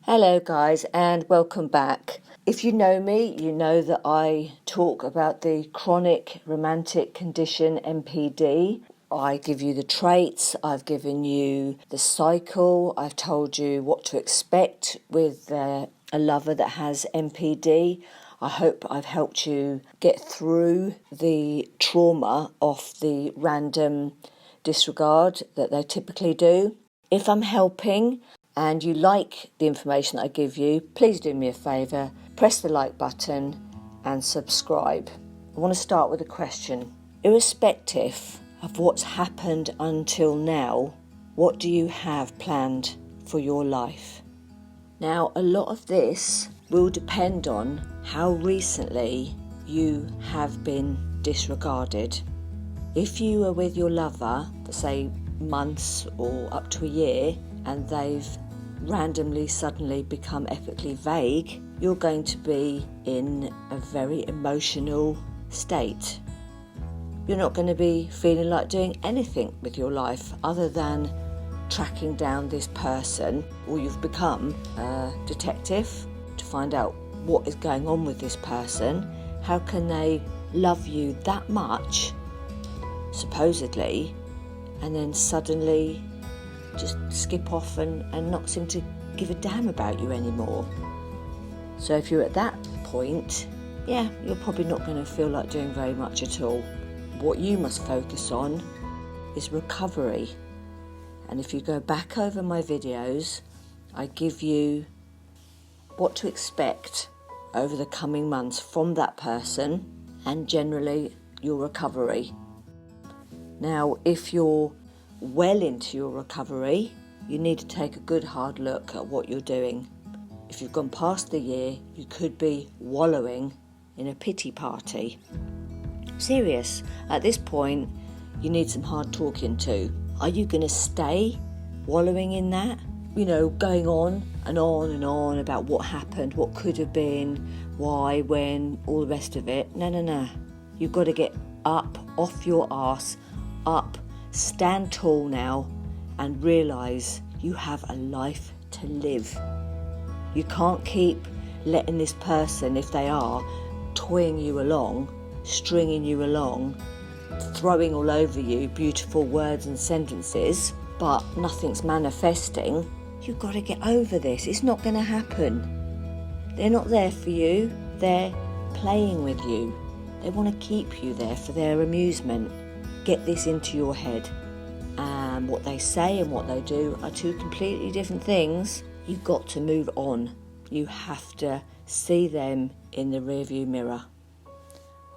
Hello guys and welcome back. If you know me, you know that I talk about the Chronic Romantic Condition NPD. I give you the traits, I've given you the cycle, I've told you what to expect with a lover that has NPD. I hope I've helped you get through the trauma of the random disregard that they typically do. If I'm helping and you like the information I give you, please do me a favour, press the like button and subscribe. I want to start with a question. Irrespective of what's happened until now, what do you have planned for your life? Now, a lot of this will depend on how recently you have been disregarded. If you are with your lover for say months or up to a year and they've randomly suddenly become epically vague, you're going to be in a very emotional state. You're not going to be feeling like doing anything with your life other than tracking down this person, or you've become a detective to find out what is going on with this person. How can they love you that much, supposedly, and then suddenly just skip off and not seem to give a damn about you anymore? So if you're at that point, you're probably not going to feel like doing very much at all. What you must focus on is recovery. And if you go back over my videos, I give you what to expect over the coming months from that person and generally your recovery. Now, if you're well into your recovery, you need to take a good hard look at what you're doing. If you've gone past the year, you could be wallowing in a pity party. Serious, at this point, you need some hard talking to. Are you going to stay wallowing in that? Going on and on and on about what happened, what could have been, why, when, all the rest of it. No. You've got to get up off your arse, up, stand tall now and realise you have a life to live. You can't keep letting this person, if they are, toying you along, stringing you along, throwing all over you beautiful words and sentences, but nothing's manifesting. You've got to get over this. It's not going to happen. They're not there for you. They're playing with you. They want to keep you there for their amusement. Get this into your head. And what they say and what they do are two completely different things. You've got to move on. You have to see them in the rearview mirror.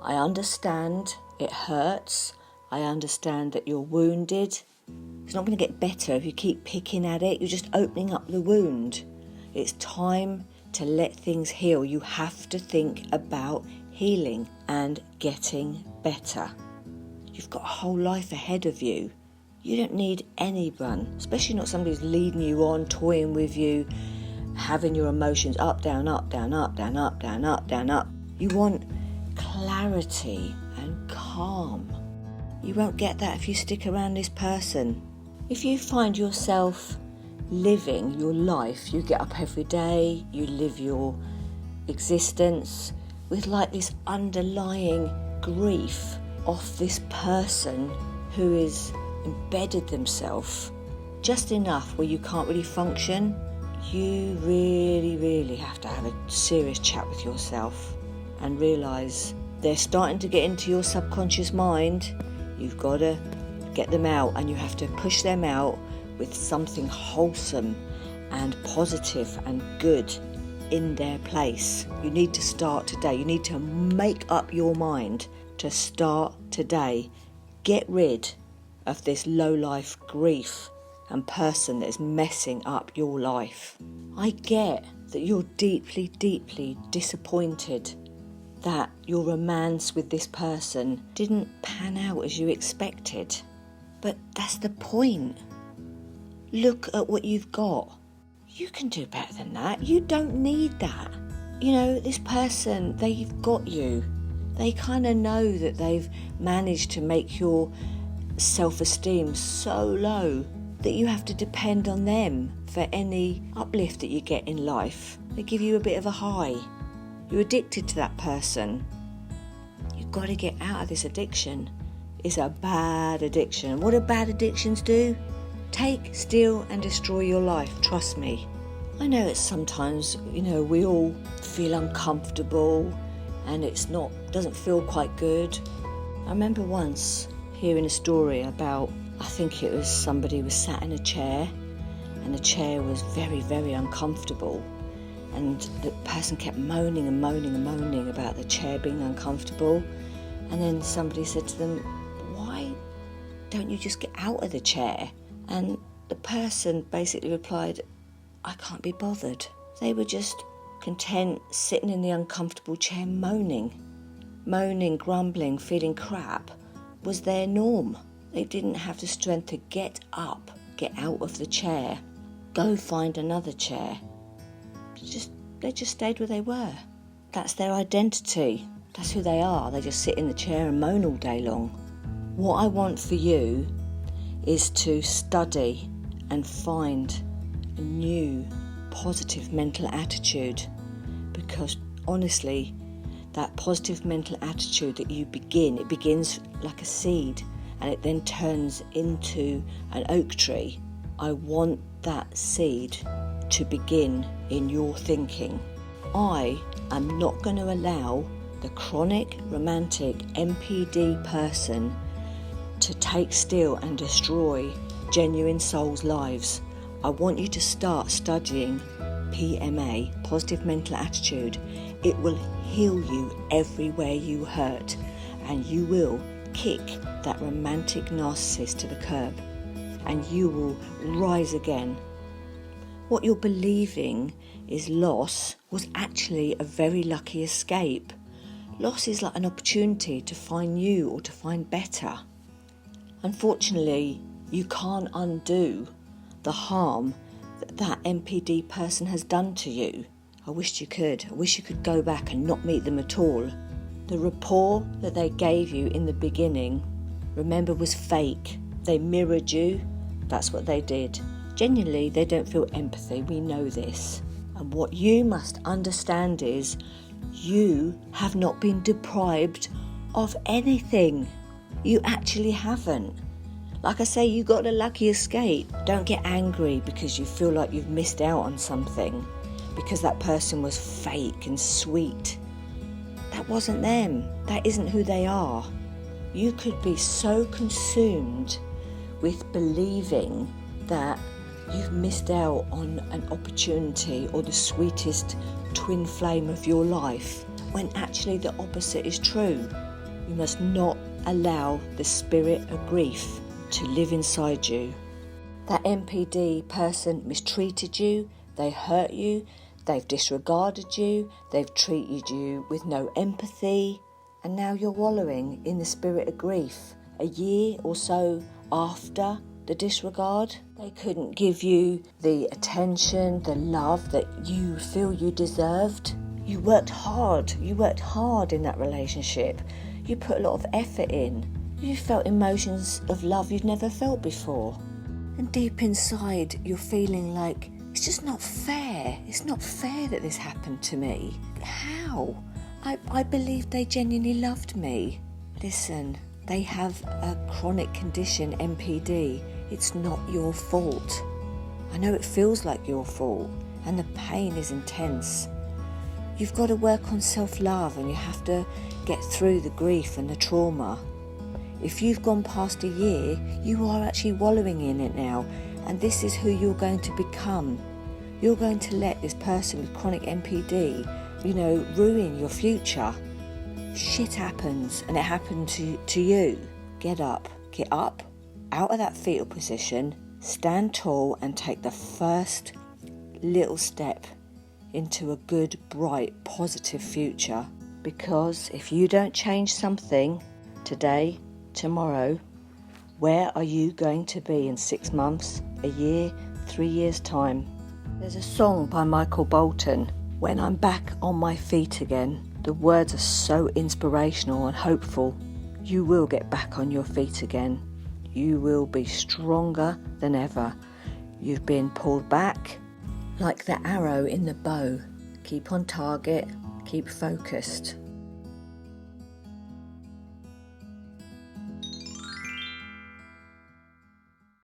I understand it hurts. I understand that you're wounded. It's not going to get better if you keep picking at it. You're just opening up the wound. It's time to let things heal. You have to think about healing and getting better. You've got a whole life ahead of you. You don't need anyone, especially not somebody who's leading you on, toying with you, having your emotions up, down, up, down, up, down, up, down, up, down, up. You want clarity and calm. You won't get that if you stick around this person. If you find yourself living your life, you get up every day, you live your existence with like this underlying grief of this person who is embedded themselves just enough where you can't really function, you really have to have a serious chat with yourself and realise they're starting to get into your subconscious mind. You've got to get them out, and you have to push them out with something wholesome and positive and good in their place. You need to start today. You need to make up your mind to start today. Get rid of this low-life grief and person that is messing up your life. I get that you're deeply disappointed that your romance with this person didn't pan out as you expected. But that's the point. Look at what you've got. You can do better than that. You don't need that. This person, they've got you. They kind of know that they've managed to make your self-esteem so low that you have to depend on them for any uplift that you get in life. They give you a bit of a high. You're addicted to that person. You've got to get out of this addiction. It's a bad addiction. What do bad addictions do? Take, steal and destroy your life, trust me. I know it's sometimes, we all feel uncomfortable and doesn't feel quite good. I remember once hearing a story about, I think it was somebody was sat in a chair and the chair was very, very uncomfortable, and the person kept moaning and moaning and moaning about the chair being uncomfortable, and then somebody said to them, "Why don't you just get out of the chair?" And the person basically replied, "I can't be bothered." They were just content sitting in the uncomfortable chair moaning, grumbling, feeling crap was their norm. They didn't have the strength to get up, get out of the chair, go find another chair. They just stayed where they were. That's their identity. That's who they are. They just sit in the chair and moan all day long. What I want for you is to study and find a new positive mental attitude, because honestly, that positive mental attitude that it begins like a seed and it then turns into an oak tree. I want that seed to begin in your thinking. I am not going to allow the chronic romantic NPD person to take, steal and destroy genuine souls' lives. I want you to start studying PMA, positive mental attitude. It will heal you everywhere you hurt, and you will kick that romantic narcissist to the curb, and you will rise again. What you're believing is loss was actually a very lucky escape. Loss is like an opportunity to find new or to find better. Unfortunately, you can't undo the harm that NPD person has done to you. I wish you could. I wish you could go back and not meet them at all. The rapport that they gave you in the beginning, remember, was fake. They mirrored you. That's what they did. Genuinely, they don't feel empathy. We know this. And what you must understand is you have not been deprived of anything. You actually haven't. Like I say, you got a lucky escape. Don't get angry because you feel like you've missed out on something, because that person was fake and sweet. That wasn't them. That isn't who they are. You could be so consumed with believing that you've missed out on an opportunity or the sweetest twin flame of your life, when actually the opposite is true. You must not allow the spirit of grief to live inside you. That NPD person mistreated you, they hurt you, they've disregarded you, they've treated you with no empathy, and now you're wallowing in the spirit of grief. A year or so after the disregard, they couldn't give you the attention, the love that you feel you deserved. You worked hard in that relationship. You put a lot of effort in. You felt emotions of love you'd never felt before. And deep inside, you're feeling like, it's just not fair. It's not fair that this happened to me. How? I believed they genuinely loved me. Listen, they have a chronic condition, NPD. It's not your fault. I know it feels like your fault, and the pain is intense. You've got to work on self-love, and you have to get through the grief and the trauma. If you've gone past a year, you are actually wallowing in it now, and this is who you're going to become. You're going to let this person with chronic NPD, ruin your future. Shit happens, and it happened to you. Get up, out of that fetal position, stand tall and take the first little step into a good, bright, positive future. Because if you don't change something today, tomorrow, where are you going to be in 6 months, a year, 3 years' time? There's a song by Michael Bolton, "When I'm Back on My Feet Again." The words are so inspirational and hopeful. You will get back on your feet again. you will be stronger than ever. You've been pulled back like the arrow in the bow. Keep on target, keep focused.